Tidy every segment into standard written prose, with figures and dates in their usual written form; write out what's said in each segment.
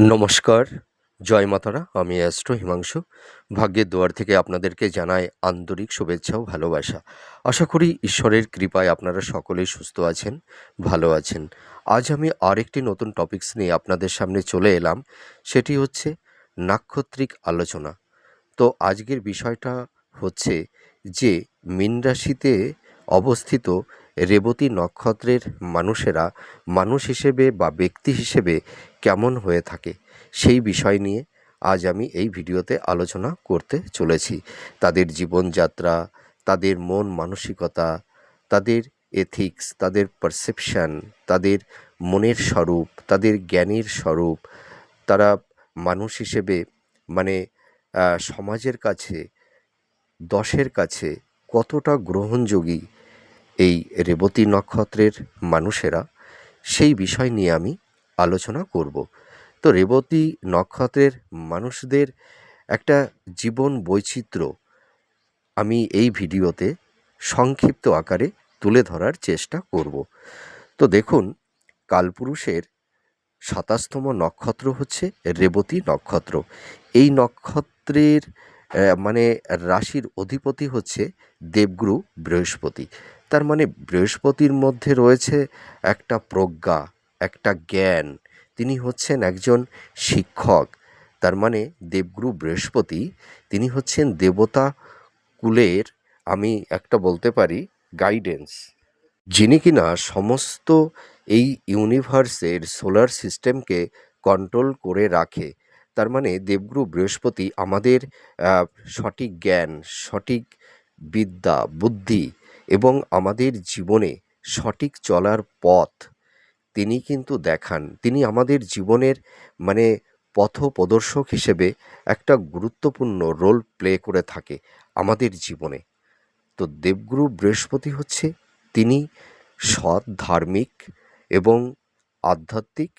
নমস্কার, জয় মাতারা। আমি অ্যাস্ট্রো হিমাংশু। ভাগ্যের দুয়ার থেকে আপনাদেরকে জানাই আন্তরিক শুভেচ্ছা ও ভালোবাসা। আশা করি ঈশ্বরের কৃপায় আপনারা সকলেই সুস্থ আছেন, ভালো আছেন। আজ আমি আরেকটি নতুন টপিকস নিয়ে আপনাদের সামনে চলে এলাম। সেটি হচ্ছে নাক্ষত্রিক আলোচনা। তো আজকের বিষয়টা হচ্ছে যে মীন রাশিতে অবস্থিত রেবতী নক্ষত্রের মানুষেরা মানুষ হিসেবে বা ব্যক্তি হিসেবে কেমন হয়ে থাকে সেই বিষয় নিয়ে আজ আমি এই ভিডিওতে আলোচনা করতে চলেছি। তাদের জীবনযাত্রা, তাদের মন মানসিকতা, তাদের এথিক্স, তাদের পারসেপশন, তাদের মনের স্বরূপ, তাদের জ্ঞানের স্বরূপ, তারা মানুষ হিসেবে মানে সমাজের কাছে, দশের কাছে কতটা গ্রহণযোগী এই রেবতী নক্ষত্রের মানুষেরা, সেই বিষয় নিয়ে আমি আলোচনা করব। তো রেবতী নক্ষত্রের মানুষদের একটা জীবন বৈচিত্র্য আমি এই ভিডিওতে সংক্ষিপ্ত আকারে তুলে ধরার চেষ্টা করব। তো দেখুন, কালপুরুষের ২৭তম নক্ষত্র হচ্ছে রেবতী নক্ষত্র। এই নক্ষত্রের মানে রাশির অধিপতি হচ্ছে দেবগুরু বৃহস্পতি। তার মানে বৃহস্পতির মধ্যে রয়েছে একটা প্রজ্ঞা, একটা জ্ঞান। তিনি হচ্ছেন একজন শিক্ষক। তার মানে দেবগুরু বৃহস্পতি তিনি হচ্ছেন দেবতা কুলের, আমি একটা বলতে পারি, গাইডেন্স, যিনি কিনা সমস্ত এই ইউনিভার্সের সোলার সিস্টেমকে কন্ট্রোল করে রাখে। তার মানে দেবগুরু বৃহস্পতি আমাদের সঠিক জ্ঞান, সঠিক বিদ্যা, বুদ্ধি এবং আমাদের জীবনে সঠিক চলার পথ তিনি কিন্তু দেখান। তিনি আমাদের জীবনের মানে পথপ্রদর্শক হিসেবে একটা গুরুত্বপূর্ণ রোল প্লে করে থাকে আমাদের জীবনে। তো দেবগুরু বৃহস্পতি হচ্ছে তিনি সৎ, ধার্মিক এবং আধ্যাত্মিক,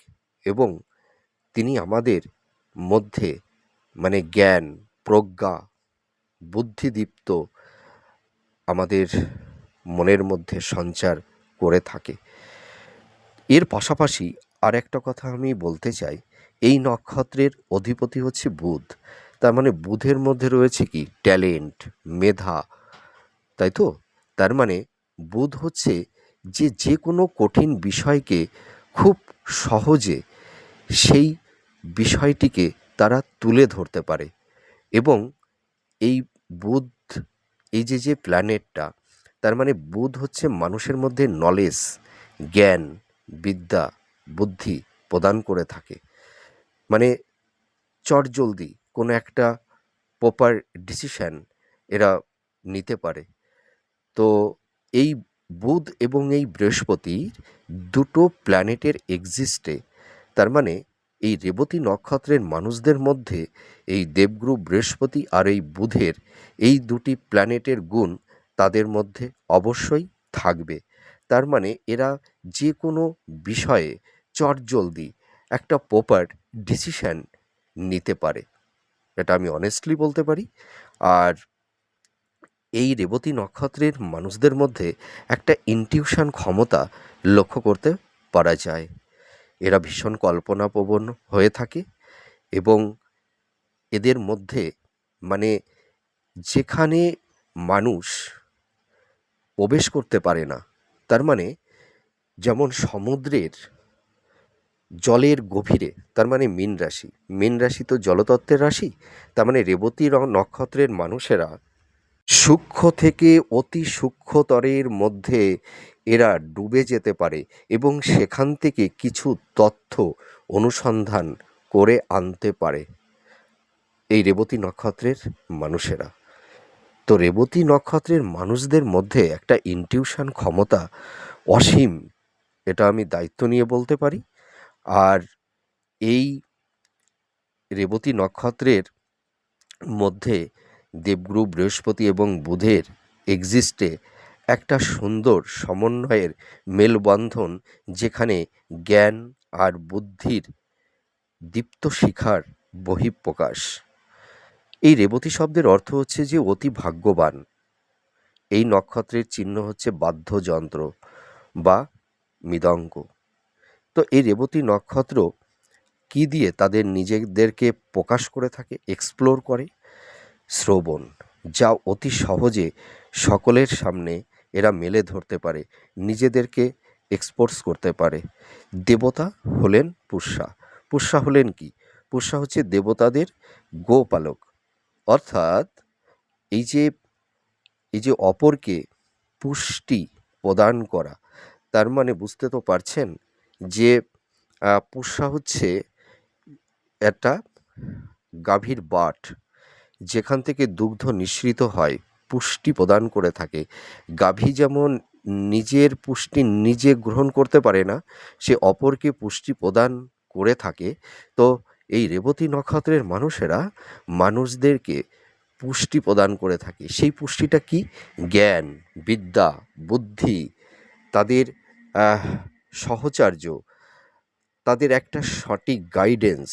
এবং তিনি আমাদের মধ্যে মানে জ্ঞান, প্রজ্ঞা, বুদ্ধিদীপ্ত আমাদের মনের মধ্যে সঞ্চার করে থাকে। এর পাশাপাশি আর একটা কথা আমি বলতে চাই, এই নক্ষত্রের অধিপতি হচ্ছে বুধ। তার মানে বুধের মধ্যে রয়েছে কি ট্যালেন্ট, মেধা, তাই তো? তার মানে বুধ হচ্ছে যে কোনো কঠিন বিষয়কে খুব সহজে সেই বিষয়টিকে তারা তুলে ধরতে পারে। এবং এই বুধ, এই যে প্ল্যানেটটা, তার মানে বুধ হচ্ছে মানুষের মধ্যে নলেজ, জ্ঞান, বিদ্যা, বুদ্ধি প্রদান করে থাকে। মানে চটজলদি কোনো একটা প্রপার ডিসিশন এরা নিতে পারে। তো এই বুধ এবং এই বৃহস্পতির দুটো প্ল্যানেটের এক্সিস্টে, তার মানে এই রেবতী নক্ষত্রের মানুষদের মধ্যে এই দেবগুরু বৃহস্পতি আর এই বুধের এই দুটি প্ল্যানেটের গুণ তাদের মধ্যে অবশ্যই থাকবে। তার মানে এরা যে কোনো বিষয়ে চটজলদি একটা প্রপার ডিসিশন নিতে পারে, এটা আমি অনেস্টলি বলতে পারি। আর এই রেবতী নক্ষত্রের মানুষদের মধ্যে একটা ইনটিউশন ক্ষমতা লক্ষ্য করতে পারা যায়। এরা ভীষণ কল্পনাপ্রবণ হয়ে থাকে এবং এদের মধ্যে মানে যেখানে মানুষ প্রবেশ করতে পারে না, তার মানে যেমন সমুদ্রের জলের গভীরে, তার মানে মীন রাশি, মীন রাশি তো জলতত্ত্বের রাশি। তার মানে রেবতী নক্ষত্রের মানুষেরা সূক্ষ্ম থেকে অতি সূক্ষ্মতরের মধ্যে এরা ডুবে যেতে পারে এবং সেখান থেকে কিছু তথ্য অনুসন্ধান করে আনতে পারে এই রেবতী নক্ষত্রের মানুষেরা। তো রেবতী নক্ষত্রের মানুষদের মধ্যে একটা ইনটিউশন ক্ষমতা অসীম, এটা আমি দায়িত্ব নিয়ে বলতে পারি। আর এই রেবতী নক্ষত্রের মধ্যে দেবগুরু বৃহস্পতি এবং বুধের এক্সিস্টে একটা সুন্দর সমন্বয়ের মেলবন্ধন, যেখানে জ্ঞান আর বুদ্ধির দীপ্ত শিখার বহিঃপ্রকাশ। এই রেবতী শব্দের অর্থ হচ্ছে যে অতি ভাগ্যবান। এই নক্ষত্রের চিহ্ন হচ্ছে বাদ্যযন্ত্র বা মৃদঙ্গ। তো এই রেবতী নক্ষত্র কি দিয়ে তাদের নিজেদেরকে প্রকাশ করে থাকে, এক্সপ্লোর করে? শ্রবণ, যা অতি সহজে সকলের সামনে এরা মেলে ধরতে পারে, নিজেদেরকে এক্সপোর্টস করতে পারে। দেবতা হলেন পুষ্যা। পুষ্যা হলেন কি? পুষ্যা হচ্ছে দেবতাদের গোপালক, অর্থাৎ এই যে অপরকে পুষ্টি প্রদান করা, তার মানে বুঝতে তো পারছেন যে পুষ্যা হচ্ছে একটা গাভীর বাট, যেখান থেকে দুগ্ধ নিঃসৃত হয়, পুষ্টি প্রদান করে থাকে। গাভী যেমন নিজের পুষ্টি নিজে গ্রহণ করতে পারে না, সে অপরকে পুষ্টি প্রদান করে থাকে। তো এই রেবতী নক্ষত্রের মানুষেরা মানুষদেরকে পুষ্টি প্রদান করে থাকে। সেই পুষ্টিটা কি? জ্ঞান, বিদ্যা, বুদ্ধি, তাদের সহচর্য, তাদের একটা সঠিক গাইডেন্স,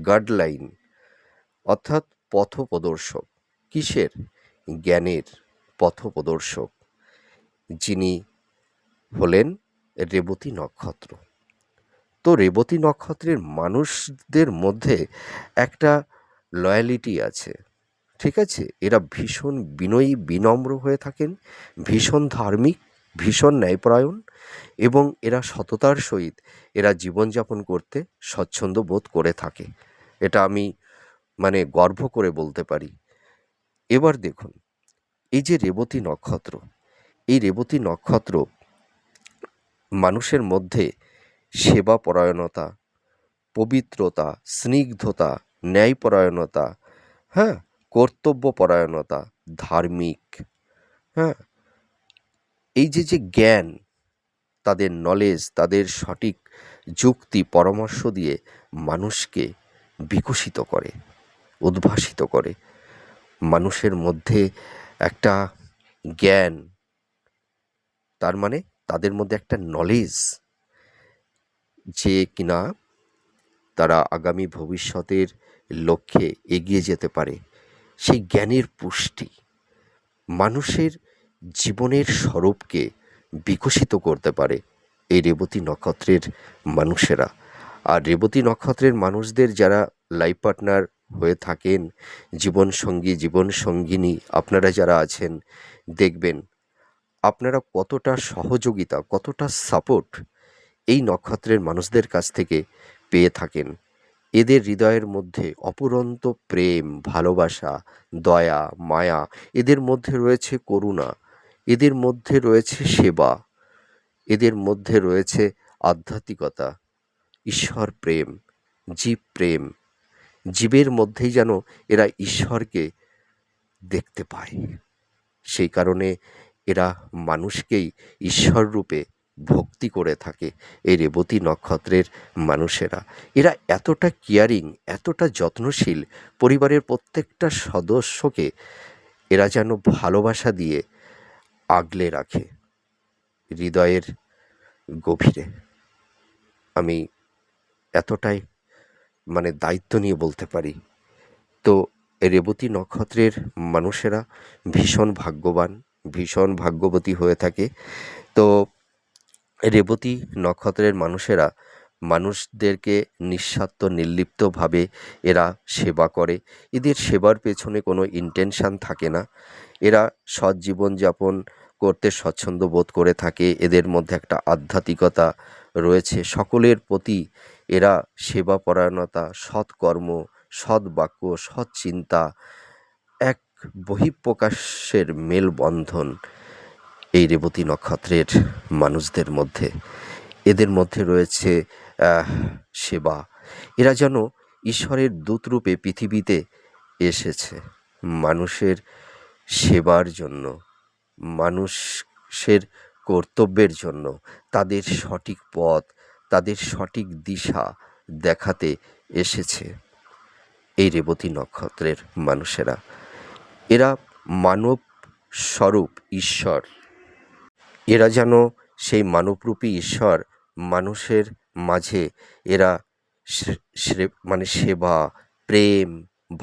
গাইডলাইন, অর্থাৎ পথপ্রদর্শক। কিসের? জ্ঞানের পথপ্রদর্শক, যিনি হলেন রেবতী নক্ষত্র। তো রেবতী নক্ষত্রের মানুষদের মধ্যে একটা লয়ালিটি আছে, ঠিক আছে? এরা ভীষণ বিনয়ী, বিনম্র হয়ে থাকেন, ভীষণ ধার্মিক, ভীষণ ন্যায়পরায়ণ, এবং এরা সততার সহিত এরা জীবনযাপন করতে স্বচ্ছন্দ বোধ করে থাকে। এটা আমি গর্ব করে বলতে পারি। এবার দেখুন, এই যে রেবতী নক্ষত্র, এই রেবতী নক্ষত্র মানুষের মধ্যে সেবাপরায়ণতা, পবিত্রতা, স্নিগ্ধতা, ন্যায়পরায়ণতা, হ্যাঁ, কর্তব্যপরায়ণতা, ধার্মিক, হ্যাঁ, এই যে জ্ঞান, তাদের নলেজ, তাদের সঠিক যুক্তি পরামর্শ দিয়ে মানুষকে বিকশিত করে, উদ্ভাসিত করে। মানুষের মধ্যে একটা জ্ঞান, তার মানে তাদের মধ্যে একটা নলেজ, যে কিনা তারা আগামী ভবিষ্যতের লক্ষ্যে এগিয়ে যেতে পারে। সেই জ্ঞানের পুষ্টি মানুষের জীবনের স্বরূপকে বিকশিত করতে পারে এই রেবতী নক্ষত্রের মানুষেরা। আর রেবতী নক্ষত্রের মানুষদের যারা লাইফ পার্টনার হয়ে থাকেন, জীবনসঙ্গী, জীবনসঙ্গিনী আপনারা যারা আছেন, দেখবেন আপনারা কতটা সহযোগিতা, কতটা সাপোর্ট এই নক্ষত্রের মানুষদের কাছ থেকে পেয়ে থাকেন। এদের হৃদয়ের মধ্যে অফুরন্ত প্রেম, ভালোবাসা, দয়া, মায়া, এদের মধ্যে রয়েছে করুণা, এদের মধ্যে রয়েছে সেবা, এদের মধ্যে রয়েছে আধ্যাত্মিকতা, ঈশ্বর প্রেম, জীব প্রেম। জীবের মধ্যেই যেন এরা ঈশ্বরকে দেখতে পায়। সেই কারণে এরা মানুষকেই ঈশ্বর রূপে ভক্তি করে থাকে এই রেবতী নক্ষত্রের মানুষেরা। এরা এতটা কেয়ারিং, এতটা যত্নশীল, পরিবারের প্রত্যেকটা সদস্যকে এরা যেন ভালোবাসা দিয়ে আগলে রাখে হৃদয়ের গভীরে। আমি এতটাই দায়িত্ব নিয়ে বলতে পারি। তো রেবতী নক্ষত্রের মানুষেরা ভীষণ ভাগ্যবান, ভীষণ ভাগ্যবতী হয়ে থাকে। তো রেবতী নক্ষত্রের মানুষেরা মানুষদেরকে নিঃস্বার্থ, নির্লিপ্তভাবে এরা সেবা করে। এদের সেবার পেছনে কোনো ইন্টেনশান থাকে না। এরা সৎ জীবনযাপন করতে স্বচ্ছন্দ বোধ করে থাকে। এদের মধ্যে একটা আধ্যাত্মিকতা রয়েছে। সকলের প্রতি এরা সেবাপরায়ণতা, সৎকর্ম, সৎ বাক্য, সৎ চিন্তা, এক বহিঃপ্রকাশের মেলবন্ধন এই রেবতী নক্ষত্রের মানুষদের মধ্যে। এদের মধ্যে রয়েছে সেবা। এরা যেন ঈশ্বরের দূতরূপে পৃথিবীতে এসেছে মানুষের সেবার জন্য, মানুষের কর্তব্যের জন্য, তাদের সঠিক পথ, তাদের সঠিক দিশা দেখাতে এসেছে এই রেবতী নক্ষত্রের মানুষেরা। এরা মানব স্বরূপ ঈশ্বর। এরা যেন সেই মানবরূপী ঈশ্বর মানুষের মাঝে এরা সেবা, প্রেম,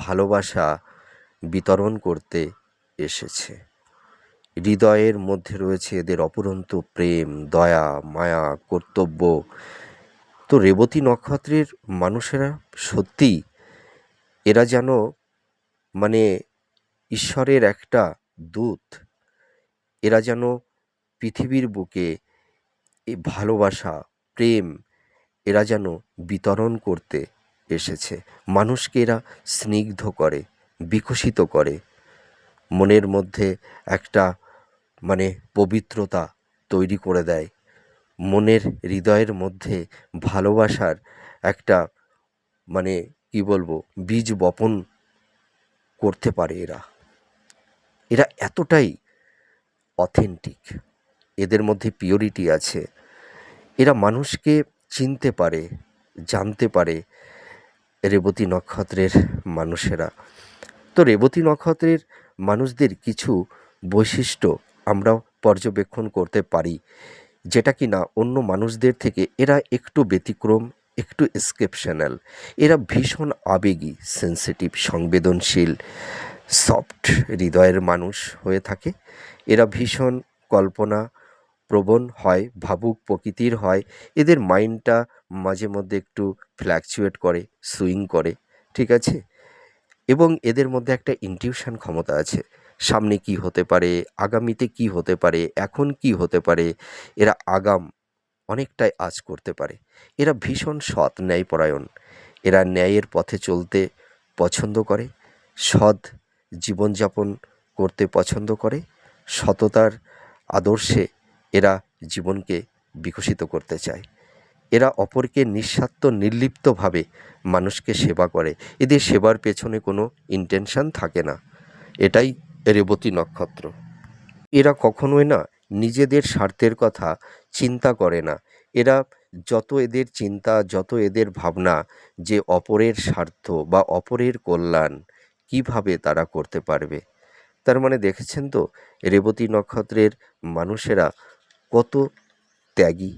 ভালোবাসা বিতরণ করতে এসেছে। হৃদয়ের মধ্যে রয়েছে এদের অফুরন্ত প্রেম, দয়া, মায়া, কর্তব্য, তো রেবতী নক্ষত্রের মানুষেরা সত্যিই এরা যেন মানে ঈশ্বরের একটা দূত। এরা যেন পৃথিবীর বুকে এই ভালোবাসা, প্রেম এরা যেন বিতরণ করতে এসেছে। মানুষকে এরা স্নিগ্ধ করে, বিকশিত করে, মনের মধ্যে একটা পবিত্রতা তৈরি করে দেয়। মনের হৃদয়ের মধ্যে ভালোবাসার একটা মানে কি বলবো বীজ বপন করতে পারে এরা। এরা এতটাই অথেন্টিক, এদের মধ্যে পিওরিটি আছে। এরা মানুষকে চিনতে পারে, জানতে পারে রেবতী নক্ষত্রের মানুষেরা। তো রেবতী নক্ষত্রের মানুষদের কিছু বৈশিষ্ট্য আমরা পর্যবেক্ষণ করতে পারি, যেটা কি না অন্য মানুষদের থেকে এরা একটু ব্যতিক্রম, একটু এক্সেপশনাল। এরা ভীষণ আবেগী, সেন্সিটিভ, সংবেদনশীল, সফট হৃদয়ের মানুষ হয়ে থাকে। এরা ভীষণ কল্পনা প্রবণ হয়, ভাবুক প্রকৃতির হয়। এদের মাইন্ডটা মাঝে মধ্যে একটু ফ্ল্যাকচুয়েট করে, সুইং করে, ঠিক আছে? এবং এদের মধ্যে একটা ইনটিউশন ক্ষমতা আছে। সামনে কি হতে পারে, আগামীতে কি হতে পারে, এখন কি হতে পারে, এরা আগাম অনেকটাই আঁচ করতে পারে। এরা ভীষণ সৎ, ন্যায়পরায়ণ। এরা ন্যায়ের পথে চলতে পছন্দ করে, সৎ জীবনযাপন করতে পছন্দ করে, সততার আদর্শে এরা জীবনকে বিকশিত করতে চায়। এরা অপরকে নিঃস্বার্থ নির্লিপ্তভাবে মানুষকে সেবা করে। এদের সেবার পেছনে কোনো ইন্টেনশন থাকে না। এটাই রেবতী নক্ষত্র। এরা কখনোই না নিজেদের স্বার্থের কথা চিন্তা করে না। এরা যত এদের চিন্তা, যত এদের ভাবনা যে অপরের স্বার্থ বা অপরের কল্যাণ কিভাবে তারা করতে পারবে। তার মানে দেখেছেন তো রেবতী নক্ষত্রের মানুষেরা কত ত্যাগী।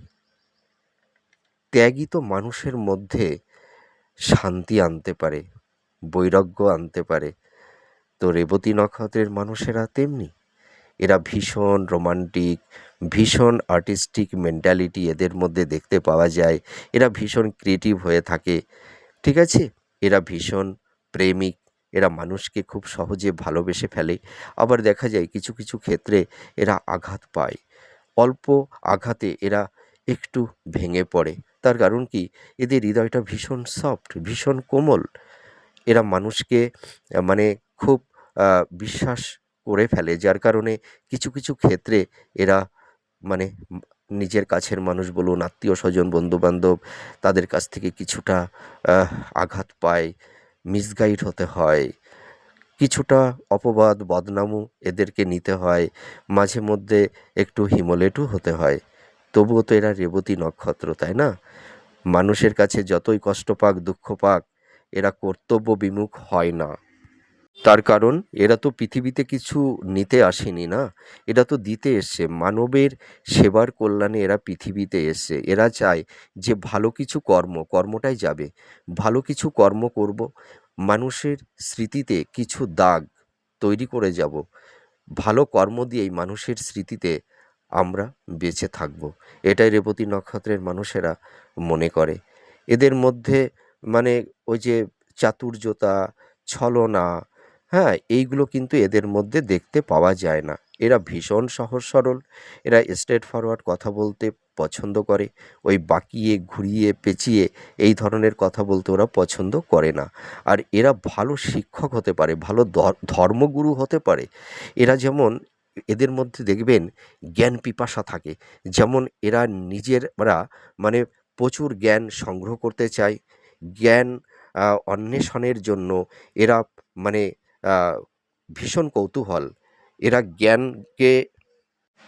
ত্যাগই তো মানুষের মধ্যে শান্তি আনতে পারে, বৈরাগ্য আনতে পারে। তো রেবতী নক্ষত্রের মানুষেরা তেমনি। এরা ভীষণ রোমান্টিক, ভীষণ আর্টিস্টিক মেন্টালিটি এদের মধ্যে দেখতে পাওয়া যায়। এরা ভীষণ ক্রিয়েটিভ হয়ে থাকে, ঠিক আছে? এরা ভীষণ প্রেমিক। এরা মানুষকে খুব সহজে ভালোবেসে ফেলে। আবার দেখা যায় কিছু কিছু ক্ষেত্রে এরা আঘাত পায়। অল্প আঘাতে এরা একটু ভেঙে পড়ে। তার কারণ কি, এদের হৃদয়টা ভীষণ সফট, ভীষণ কোমল। এরা মানুষকে মানে খুব বিশ্বাস করে ফেলে, যার কারণে কিছু কিছু ক্ষেত্রে এরা মানে নিজের কাছের মানুষ বলুন, আত্মীয় স্বজন, বন্ধুবান্ধব, তাদের কাছ থেকে কিছুটা আঘাত পায়, মিসগাইড হতে হয়, কিছুটা অপবাদ বদনামও এদেরকে নিতে হয়, মাঝে মধ্যে একটু হিমোলেটও হতে হয়। তবুও তো এরা রেবতী নক্ষত্র, তাই না? মানুষের কাছে যতই কষ্ট পাক, দুঃখ পাক, এরা কর্তব্য বিমুখ হয় না। তার কারণ এরা তো পৃথিবীতে কিছু নিতে আসেনি না, এরা তো দিতে এসছে। মানবের সেবার কল্যাণে এরা পৃথিবীতে এসছে। এরা চায় যে ভালো কিছু কর্মটাই যাবে, ভালো কিছু কর্ম করব, মানুষের স্মৃতিতে কিছু দাগ তৈরি করে যাব। ভালো কর্ম দিয়েই মানুষের স্মৃতিতে আমরা বেঁচে থাকব। এটাই রেবতী নক্ষত্রের মানুষেরা মনে করে। এদের মধ্যে মানে ওই যে চাতুর্যতা, ছলনা, হ্যাঁ, এইগুলো কিন্তু এদের মধ্যে দেখতে পাওয়া যায় না। এরা ভীষণ সহজ সরল। এরা স্ট্রেট ফরওয়ার্ড কথা বলতে পছন্দ করে। ওই বাঁকিয়ে, ঘুরিয়ে, পেঁচিয়ে এই ধরনের কথা বলতে ওরা পছন্দ করে না। আর এরা ভালো শিক্ষক হতে পারে, ভালো ধর্মগুরু হতে পারে। এরা যেমন এদের মধ্যে দেখবেন জ্ঞান পিপাসা থাকে। যেমন এরা নিজেরা মানে প্রচুর জ্ঞান সংগ্রহ করতে চায়। জ্ঞান অন্বেষণের জন্য এরা মানে আ ভীষণ কৌতূহল। এরা জ্ঞানকে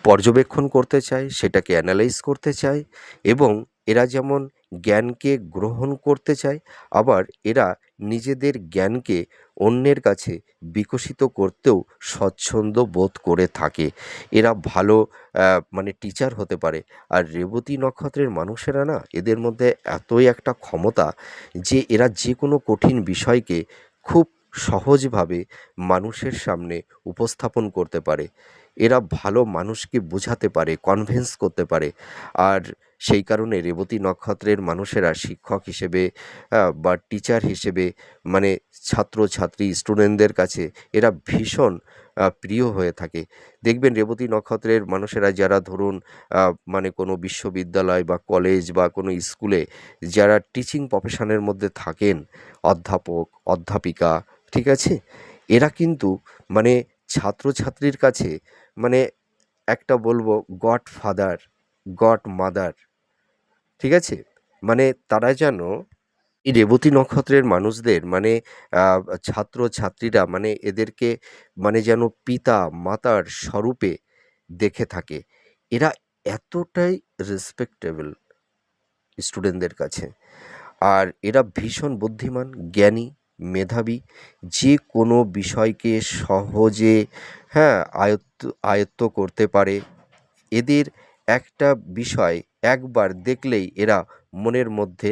পর্যবেক্ষণ করতে চায়, সেটাকে অ্যানালাইজ করতে চায় এবং এরা যেমন জ্ঞানকে গ্রহণ করতে চায়, আবার এরা নিজেদের জ্ঞানকে অন্যের কাছে বিকশিত করতেও স্বচ্ছন্দ বোধ করে থাকে। এরা ভালো টিচার হতে পারে। আর রেবতী নক্ষত্রের মানুষেরা না, এদের মধ্যে এতই একটা ক্ষমতা যে এরা যে কোনো কঠিন বিষয়কে খুব সহজভাবে মানুষের সামনে উপস্থাপন করতে পারে। এরা ভালো মানুষকে বোঝাতে পারে, কনভিন্স করতে পারে। আর সেই কারণে রেবতী নক্ষত্রের মানুষেরা শিক্ষক হিসেবে বা টিচার হিসেবে মানে ছাত্রছাত্রী স্টুডেন্টদের কাছে এরা ভীষণ প্রিয় হয়ে থাকে। দেখবেন রেবতী নক্ষত্রের মানুষেরা যারা ধরুন মানে কোনো বিশ্ববিদ্যালয় বা কলেজ বা কোনো স্কুলে যারা টিচিং প্রফেশনের মধ্যে থাকেন, অধ্যাপক, অধ্যাপিকা, ঠিক আছে? এরা কিন্তু মানে ছাত্রছাত্রীর কাছে মানে একটা বলবো গডফাদার, গডমাদার, ঠিক আছে? মানে তারা যেন এই রেবতী নক্ষত্রের মানুষদের মানে ছাত্রছাত্রীরা মানে এদেরকে মানে যেন পিতা মাতার স্বরূপে দেখে থাকে। এরা এতটাই রেসপেক্টেবল স্টুডেন্টদের কাছে। আর এরা ভীষণ বুদ্ধিমান, জ্ঞানী, মেধাবী, যে কোনো বিষয়কে সহজে হ্যাঁ আয়ত্ত করতে পারে। এদের একটা বিষয় একবার দেখলেই এরা মনের মধ্যে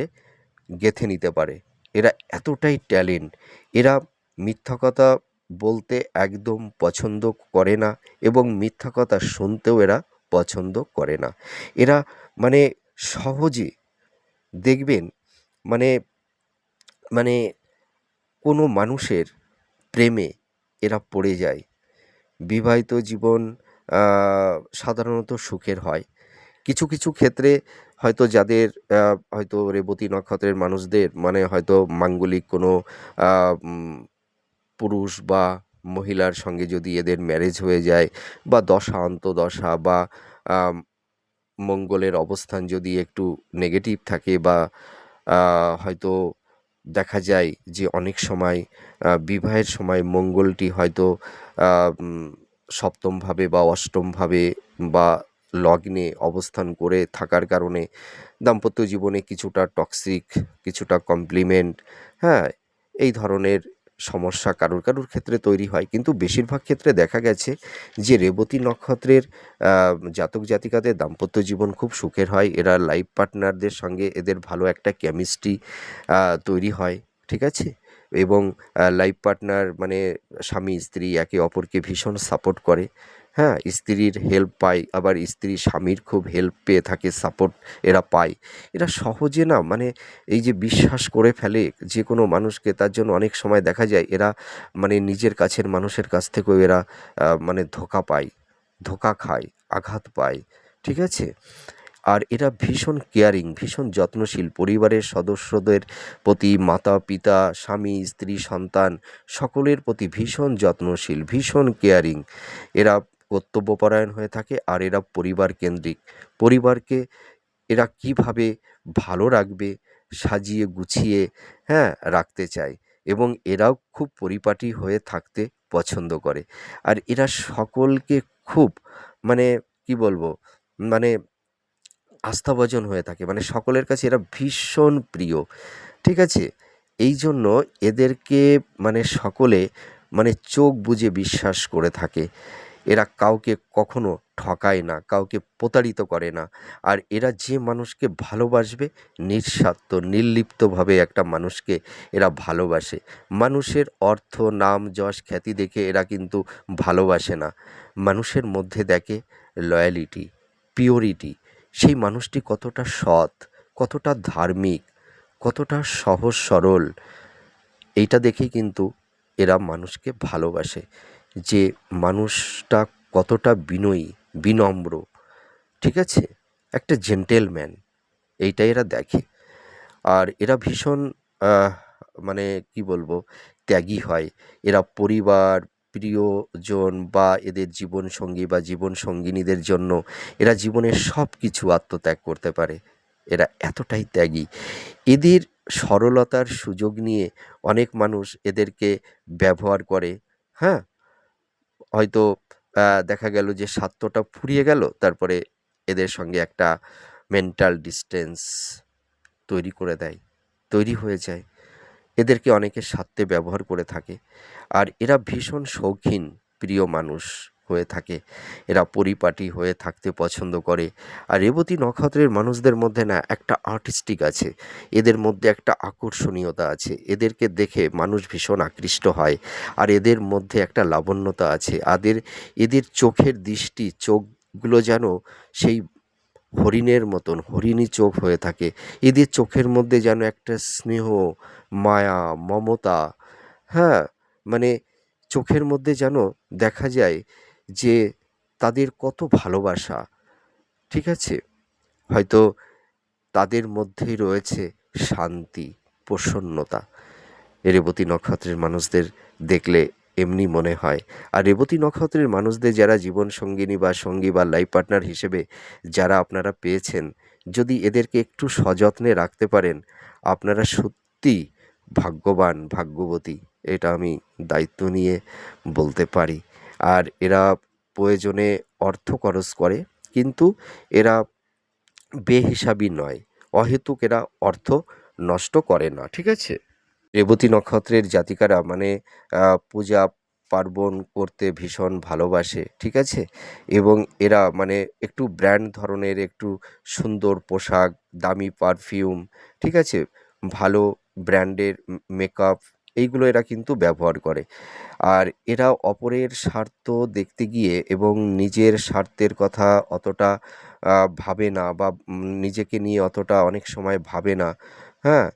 গেঁথে নিতে পারে। এরা এতটাই ট্যালেন্ট। এরা মিথ্যা কথা বলতে একদম পছন্দ করে না এবং মিথ্যা কথা শুনতেও এরা পছন্দ করে না। এরা মানে সহজে দেখবেন মানে মানে কোনো মানুষের প্রেমে এরা পড়ে যায়। বিবাহিত জীবন আ সাধারণত সুখের হয়। কিছু, কিছু ক্ষেত্রে হয়তো যাদের আ হয়তো রেবতী নক্ষত্রের মানুষদের মানে হয়তো মাঙ্গলিক কোনো আ উম পুরুষ বা মহিলার সঙ্গে যদি এদের ম্যারেজ হয়ে যায় বা দশা অন্তর্দশা বা আম মঙ্গলের অবস্থান যদি একটু নেগেটিভ থাকে বা হয়তো দেখা যায় যে অনেক সময় বিবাহের সময় মঙ্গলটি হয়তো আ উম সপ্তমভাবে বা অষ্টমভাবে বা লগ্নে অবস্থান করে থাকার কারণে দাম্পত্য জীবনে কিছুটা টক্সিক, কিছুটা কমপ্লিমেন্ট, হ্যাঁ? এই ধরনের সমস্যা কারুর, কারুর ক্ষেত্রে তৈরি হয়। কিন্তু বেশিরভাগ ক্ষেত্রে দেখা গেছে যে রেবতী নক্ষত্রের আ জাতক জাতিকাদের দাম্পত্য জীবন খুব সুখের হয়। এরা লাইফ পার্টনারদের সঙ্গে এদের ভালো একটা কেমিস্ট্রি আ তৈরি হয়। ঠিক আছে? এবং লাইফ পার্টনার মানে স্বামী স্ত্রী একে অপরকে ভীষণ সাপোর্ট করে। হ্যাঁ? স্ত্রীর হেল্প পায়, আবার স্ত্রী স্বামীর খুব হেল্প পেয়ে থাকে, সাপোর্ট এরা পায়। এরা সহজে না মানে এই যে বিশ্বাস করে ফেলে যেকোনো মানুষকে, তার জন্য অনেক সময় দেখা যায় এরা মানে নিজের কাছের মানুষের কাছ থেকেও এরা মানে ধোঁকা পায়, ধোঁকা খায়, আঘাত পায়। ঠিক আছে? আর এরা ভীষণ কেয়ারিং, ভীষণ যত্নশীল। পরিবারের সদস্যদের প্রতি মাতা-পিতা, স্বামী, স্ত্রী, সন্তান সকলের প্রতি ভীষণ যত্নশীল, ভীষণ কেয়ারিং। এরা কর্তব্যপরায়ণ হয়ে থাকে আর এরা পরিবার কেন্দ্রিক। পরিবারকে এরা কীভাবে ভালো রাখবে, সাজিয়ে গুছিয়ে হ্যাঁ, রাখতে চায় এবং এরাও খুব পরিপাটি হয়ে থাকতে পছন্দ করে। আর এরা সকলকে খুব মানে কি বলবো? মানে আস্থাভাজন হয়ে থাকে। মানে সকলের কাছে এরা ভীষণ প্রিয়। ঠিক আছে? এইজন্য এদেরকে মানে সকলে মানে চোখ বুজে বিশ্বাস করে থাকে। এরা কাউকে কখনো ঠকায় না, কাউকে প্রতারিত করে না। আর এরা যে মানুষকে ভালোবাসবে নিঃস্বার্থ, নির্লিপ্তভাবে একটা মানুষকে এরা ভালোবাসে। মানুষের অর্থ, নাম, যশ, খ্যাতি দেখে এরা কিন্তু ভালোবাসে না। মানুষের মধ্যে দেখে লয়ালিটি, পিওরিটি। সেই মানুষটি কতটা সৎ, কতটা ধার্মিক, কতটা সহজ সরল, এইটা দেখেই কিন্তু এরা মানুষকে ভালোবাসে। যে মানুষটা কতটা বিনয়ী, বিনম্র, ঠিক আছে? একটা জেন্টেলম্যান, এইটাই এরা দেখে। আর এরা ভীষণ আহ মানে কি বলবো ত্যাগী হয়। এরা পরিবার, প্রিয়জন বা এদের জীবনসঙ্গী বা জীবনসঙ্গিনীদের জন্য এরা জীবনের সব কিছু আত্মত্যাগ করতে পারে। এরা এতটাই ত্যাগী। এদের সরলতার সুযোগ নিয়ে অনেক মানুষ এদেরকে ব্যবহার করে, হ্যাঁ? হয়তো দেখা গেল যে স্বার্থটা ফুরিয়ে গেল, তারপরে এদের সঙ্গে একটা মেন্টাল ডিসট্যান্স তৈরি করে দেয়, তৈরি হয়ে যায়। এদেরকে অনেকে স্বার্থে ব্যবহার করে থাকে। আর এরা ভীষণ শৌখিন প্রিয় মানুষ হয়ে থাকে। এরা পরিপাটি হয়ে থাকতে পছন্দ করে। আর রেবতী নক্ষত্রের মানুষদের মধ্যে না একটা আর্টিস্টিক আছে। এদের মধ্যে একটা আকর্ষণীয়তা আছে। এদেরকে দেখে মানুষ ভীষণ আকৃষ্ট হয়। আর এদের মধ্যে একটা লাবণ্যতা আছে। এদের চোখের দৃষ্টি, চোখগুলো যেন সেই হরিণের মতন, হরিণী চোখ হয়ে থাকে। এদের চোখের মধ্যে যেন একটা স্নেহ, মায়া, মমতা, হ্যাঁ? মানে চোখের মধ্যে যেন দেখা যায় যে তাদের কত ভালোবাসা, ঠিক আছে? হয়তো তাদের মধ্যেই রয়েছে শান্তি, প্রসন্নতা। রেবতী নক্ষত্রের মানুষদের দেখলে এমনি মনে হয়। আর রেবতী নক্ষত্রের মানুষদের যারা জীবনসঙ্গিনী বা সঙ্গী বা লাইফ পার্টনার হিসেবে যারা আপনারা পেয়েছেন, যদি এদেরকে একটু সযত্নে রাখতে পারেন, আপনারা সত্যিই ভাগ্যবান, ভাগ্যবতী। এটা আমি দায়িত্ব নিয়ে বলতে পারি। আর এরা প্রয়োজনে অর্থ খরচ করে, কিন্তু এরা বেহিসাবি নয়। অহেতুক এরা অর্থ নষ্ট করে না, ঠিক আছে? রেবতী নক্ষত্রের জাতিকারা মানে পূজা পার্বণ করতে ভীষণ ভালোবাসে, ঠিক আছে? এবং এরা মানে একটু ব্র্যান্ড ধরনের, একটু সুন্দর পোশাক, দামি পারফিউম, ঠিক আছে? ভালো ব্র্যান্ডের মেকআপ, এইগুলো এরা কিন্তু ব্যবহার করে। আর এরা অপরের স্বার্থ দেখতে গিয়ে এবং নিজের স্বার্থের কথা অতটা ভাবে না, বা নিজেকে নিয়ে অতটা অনেক সময় ভাবে না, হ্যাঁ?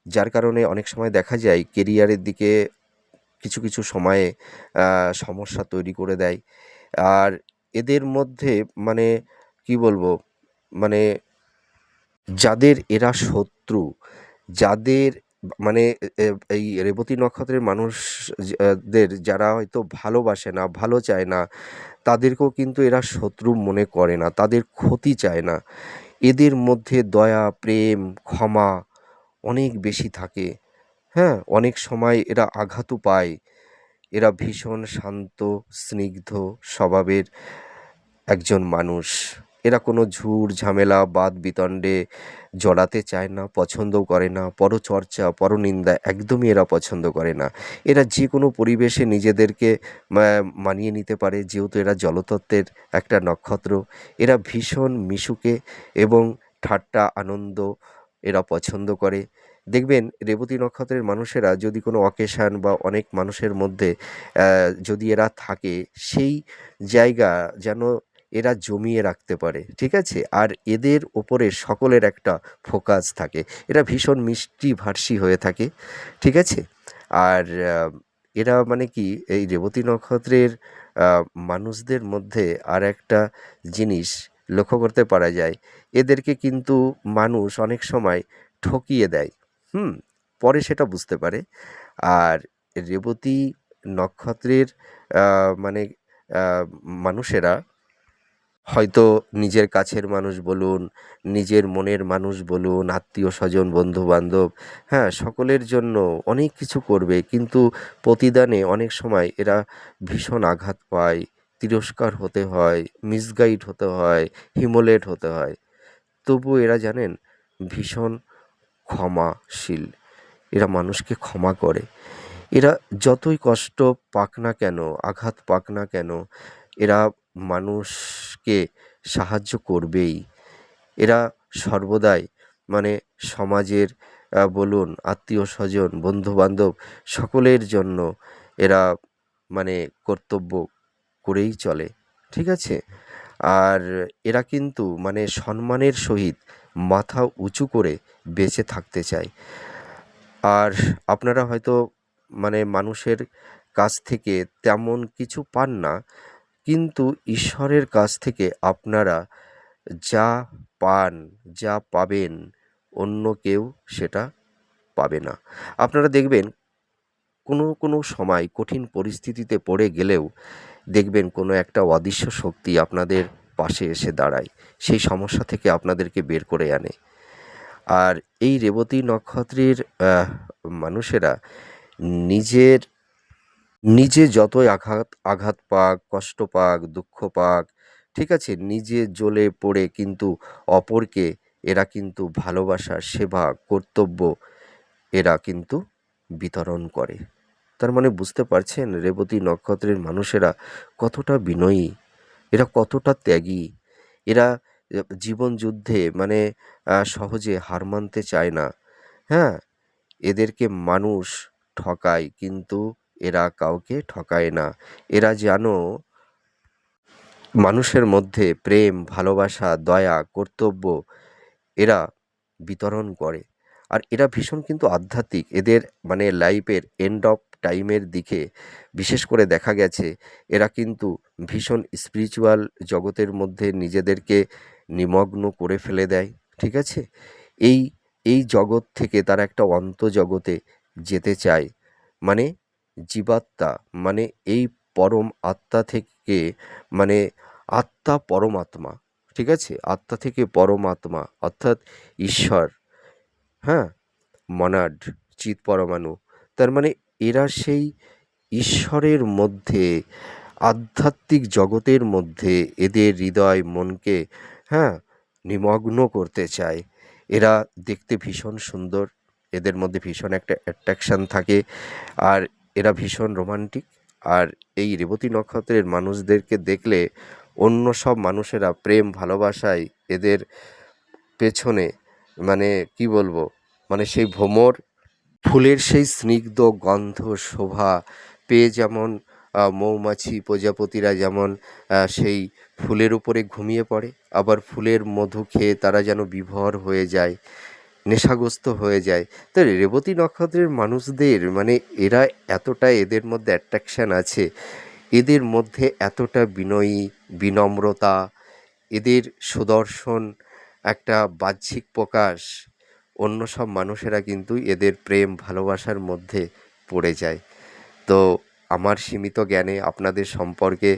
যার কারণে অনেক সময় দেখা যায় কেরিয়ারের দিকে কিছু কিছু সময়ে সমস্যা তৈরি করে দেয়। আর এদের মধ্যে মানে কি বলবো, মানে যাদের এরা শত্রু, যাদের মানে এই রেবতী নক্ষত্রের মানুষ দের যারা হয়তো ভালোবাসে না, ভালো চায় না, তাদেরকেও কিন্তু এরা শত্রু মনে করে না, তাদের ক্ষতি চায় না। এদের মধ্যে দয়া, প্রেম, ক্ষমা অনেক বেশি থাকে। হ্যাঁ? অনেক সময় এরা আঘাতও পায়। এরা ভীষণ শান্ত, স্নিগ্ধ স্বভাবের একজন মানুষ। এরা কোনো ঝুট ঝামেলা, বাদ-বিতণ্ডে জড়াতে চায় না, পছন্দও করে না। পরচর্চা, পরনিন্দা একদমই এরা পছন্দ করে না। এরা যেকোনো পরিবেশে নিজেদেরকে মানিয়ে নিতে পারে, যেহেতু এরা জলতত্ত্বের একটা নক্ষত্র। এরা ভীষণ মিশুকে এবং ঠাট্টা, আনন্দ এরা পছন্দ করে। দেখবেন রেবতী নক্ষত্রের মানুষেরা যদি কোনো অকেশান বা অনেক মানুষের মধ্যে যদি এরা থাকে, সেই জায়গা যেন এরা জমিয়ে রাখতে পারে, ঠিক আছে? আর এদের ওপরে সকলের একটা ফোকাস থাকে। এরা ভীষণ মিষ্টিভাষী হয়ে থাকে, ঠিক আছে? আর এরা মানে কি এই রেবতী নক্ষত্রের আ মানুষদের মধ্যে আরেকটা জিনিস লক্ষ্য করতে পারা যায়। এদেরকে কিন্তু মানুষ অনেক সময় ঠকিয়ে দেয়, হুম? পরে সেটা বুঝতে পারে। আর রেবতী নক্ষত্রের আ মানে আ মানুষেরা হয়তো নিজের কাছের মানুষ বলুন, নিজের মনের মানুষ বলুন, আত্মীয়স্বজন, বন্ধু-বান্ধব, হ্যাঁ? সকলের জন্য অনেক কিছু করবে। কিন্তু প্রতিদানে অনেক সময় এরা ভীষণ আঘাত পায়, তিরস্কার হতে হয়, মিসগাইড হতে হয়, হিমোলেট হতে হয়। তবুও এরা জানেন ভীষণ ক্ষমাশীল। এরা মানুষকে ক্ষমা করে। এরা যতই কষ্ট পাক না কেন, আঘাত পাক না কেন, এরা মানুষকে সাহায্য করবেই। এরা সর্বদাই মানে সমাজের বলুন, আত্মীয়স্বজন, বন্ধু-বান্ধব সকলের জন্য এরা মানে কর্তব্য করেই চলে। ঠিক আছে? আর এরা কিন্তু মানে সম্মানের সহিত মাথা উঁচু করে বেঁচে থাকতে চায়। আর আপনারা হয়তো মানে মানুষের কাছ থেকে তেমন কিছু পান না, কিন্তু ঈশ্বরের কাছ থেকে আপনারা যা পান, যা পাবেন, অন্য কেউ সেটা পাবে না। আপনারা দেখবেন কোনো সময় কঠিন পরিস্থিতিতে পড়ে গেলেও দেখবেন কোনো একটা অদৃশ্য শক্তি আপনাদের পাশে এসে দাঁড়ায়। সেই সমস্যা থেকে আপনাদেরকে বের করে আনে। আর এই রেবতী নক্ষত্রের মানুষেরা নিজের নিজে যতই আঘাত পাক, কষ্ট পাক, দুঃখ পাক, ঠিক আছে? নিজে জ্বলে পড়ে কিন্তু অপরকে এরা কিন্তু ভালোবাসা, সেবা, কর্তব্য এরা কিন্তু বিতরণ করে। তার মানে বুঝতে পারছেন রেবতী নক্ষত্রের মানুষেরা কতটা বিনয়ী, এরা কতটা ত্যাগী, এরা জীবন যুদ্ধে মানে সহজে হার মানতে চায় না, হ্যাঁ? এদেরকে মানুষ ঠকায়, কিন্তু এরা কাউকে ঠকায় না। এরা যেন মানুষের মধ্যে প্রেম, ভালোবাসা, দয়া, কর্তব্য এরা বিতরণ করে। আর এরা ভীষণ কিন্তু আধ্যাত্মিক। এদের মানে লাইফের এন্ড অফ টাইমের দিকে বিশেষ করে দেখা গেছে এরা কিন্তু ভীষণ স্পিরিচুয়াল জগতের মধ্যে নিজেদেরকে নিমগ্ন করে ফেলে দেয়। ঠিক আছে? এই এই জগৎ থেকে তারা একটা অন্তঃজগতে যেতে চায়। মানে জীবাত্মা, মানে এই পরম আত্মা থেকে, মানে আত্মা পরমাত্মা, ঠিক আছে? আত্মা থেকে পরমাত্মা অর্থাৎ ঈশ্বর, হ্যাঁ? মনাড, চিৎ পরমাণু। তার মানে এরা সেই ঈশ্বরের মধ্যে, আধ্যাত্মিক জগতের মধ্যে এদের হৃদয় মনকে, হ্যাঁ, নিমগ্ন করতে চায়। এরা দেখতে ভীষণ সুন্দর, এদের মধ্যে ভীষণ একটা অ্যাট্রাকশান থাকে, আর এরা ভীষণ রোমান্টিক। আর এই রেবতী নক্ষত্রের মানুষদেরকে দেখলে অন্য সব মানুষেরা প্রেম ভালোবাসায় এদের পেছনে, মানে কি বলবো, মানে সেই ভ্রমর ফুলের সেই স্নিগ্ধ গন্ধ শোভা পেয়ে যেমন মৌমাছি প্রজাপতিরা যেমন সেই ফুলের উপরে ঘুমিয়ে পড়ে, আবার ফুলের মধু খেয়ে তারা যেন বিভোর হয়ে যায়, নেশাগ্রস্ত হয়ে যায়। তো রেবতী নক্ষত্রের মানুষদের মানে এরা এতটা, এদের মধ্যে অ্যাট্রাকশান আছে, এদের মধ্যে এতটা বিনয়ী, বিনম্রতা, এদের সুদর্শন একটা বাহ্যিক প্রকাশ, অন্য সব মানুষেরা কিন্তু এদের প্রেম ভালোবাসার মধ্যে পড়ে যায়। তো আমার সীমিত জ্ঞানে আপনাদের সম্পর্কে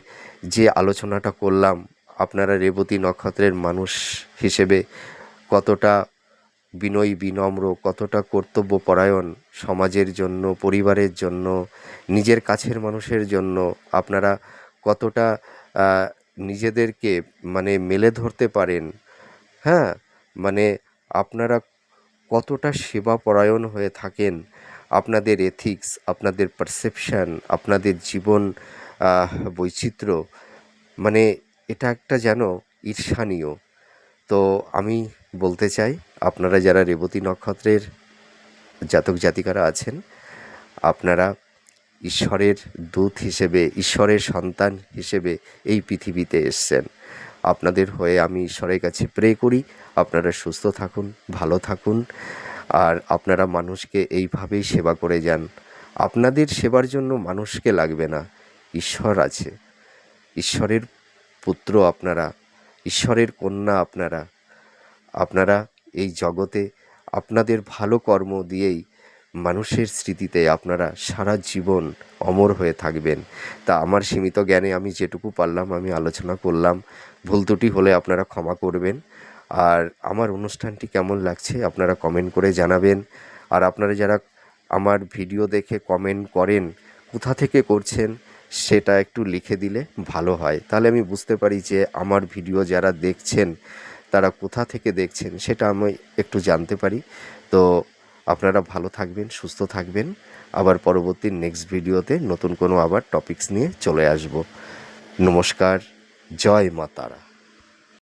যে আলোচনাটা করলাম, আপনারা রেবতী নক্ষত্রের মানুষ হিসেবে কতটা বিনয়ী, বিনম্র, কতটা কর্তব্যপরায়ণ, সমাজের জন্য, পরিবারের জন্য, নিজের কাছের মানুষের জন্য আপনারা কতটা নিজেদেরকে মানে মেলে ধরতে পারেন, হ্যাঁ? মানে আপনারা কতটা সেবাপরায়ণ হয়ে থাকেন, আপনাদের এথিক্স, আপনাদের পারসেপশন, আপনাদের জীবন বৈচিত্র্য, মানে এটা একটা যেন ঈর্ষণীয়। তো আমি বলতে চাই, আপনারা যারা রেবতী নক্ষত্রের জাতক জাতিকারা আছেন, আপনারা ঈশ্বরের দূত হিসেবে, ঈশ্বরের সন্তান হিসেবে এই পৃথিবীতে এসেছেন। আপনাদের হয়ে আমি ঈশ্বরের কাছে প্রে করি, আপনারা সুস্থ থাকুন, ভালো থাকুন, আর আপনারা মানুষকে এইভাবেই সেবা করে যান। আপনাদের সেবার জন্য মানুষকে লাগবে না, ঈশ্বর আছে। ঈশ্বরের পুত্র আপনারা, ঈশ্বরের কন্যা আপনারা। আপনারা এই জগতে আপনাদের ভালো কর্ম দিয়েই মানুষের স্মৃতিতে আপনারা সারা জীবন অমর হয়ে থাকবেন। তা আমার সীমিত জ্ঞানে আমি যেটুকু পারলাম আমি আলোচনা করলাম। ভুল ত্রুটি হলে আপনারা ক্ষমা করবেন। আর আমার অনুষ্ঠানটি কেমন লাগছে আপনারা কমেন্ট করে জানাবেন। আর আপনারা যারা আমার ভিডিও দেখে কমেন্ট করেন, কোথা থেকে করছেন সেটা একটু লিখে দিলে ভালো হয়। তাহলে আমি বুঝতে পারি যে আমার ভিডিও যারা দেখছেন তারা কোথা থেকে দেখছেন সেটা আমি একটু জানতে পারি। তো আপনারা ভালো থাকবেন, সুস্থ থাকবেন। আবার পরবর্তী নেক্সট ভিডিওতে নতুন কোনো আবার টপিকস নিয়ে চলে আসব। নমস্কার, জয় মা তারা।